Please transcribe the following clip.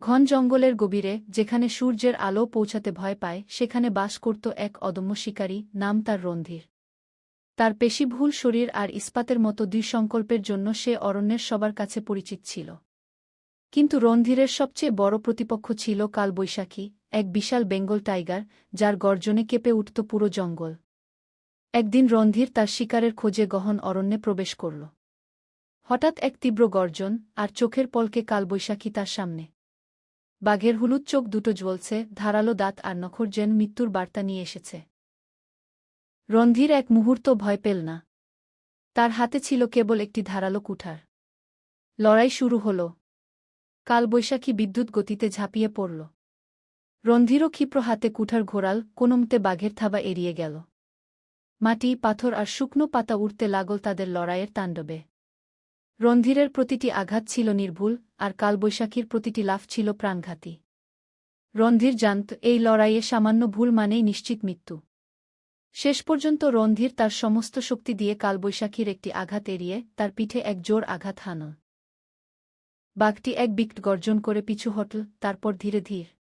ঘন জঙ্গলের গভীরে, যেখানে সূর্যের আলো পৌঁছাতে ভয় পায়, সেখানে বাস করত এক অদম্য শিকারী, নাম তার রণধীর। তার পেশিভূল শরীর আর ইস্পাতের মতো দৃঢ়সংকল্পের জন্য সে অরণ্যের সবার কাছে পরিচিত ছিল। কিন্তু রণধীরের সবচেয়ে বড় প্রতিপক্ষ ছিল কালবৈশাখী, এক বিশাল বেঙ্গল টাইগার, যার গর্জনে কেঁপে উঠত পুরো জঙ্গল। একদিন রণধীর তার শিকারের খোঁজে গহন অরণ্যে প্রবেশ করল। হঠাৎ এক তীব্র গর্জন, আর চোখের পলকে কালবৈশাখী তার সামনে। বাঘের হলুদ চোখ দুটো জ্বলছে, ধারালো দাঁত আর নখর যেন মৃত্যুর বার্তা নিয়ে এসেছে। রণধীর এক মুহূর্ত ভয় পেল না। তার হাতে ছিল কেবল একটি ধারালো কুঠার। লড়াই শুরু হল। কালবৈশাখী বিদ্যুৎ গতিতে ঝাঁপিয়ে পড়ল। রণধীরও ক্ষিপ্র হাতে কুঠার ঘোরাল, কোনোমতে বাঘের থাবা এড়িয়ে গেল। মাটি, পাথর আর শুকনো পাতা উড়তে লাগল তাদের লড়াইয়ের তাণ্ডবে। রণধীরের প্রতিটি আঘাত ছিল নির্ভুল, আর কালবৈশাখীর প্রতিটি লাফ ছিল প্রাণঘাতী। রণধীর জানত, এই লড়াইয়ে সামান্য ভুল মানেই নিশ্চিত মৃত্যু। শেষ পর্যন্ত রণধীর তার সমস্ত শক্তি দিয়ে কালবৈশাখীর একটি আঘাত এড়িয়ে তার পিঠে এক জোর আঘাত হানল। বাঘটি এক বিকট গর্জন করে পিছু হটল, তারপর ধীরে ধীরে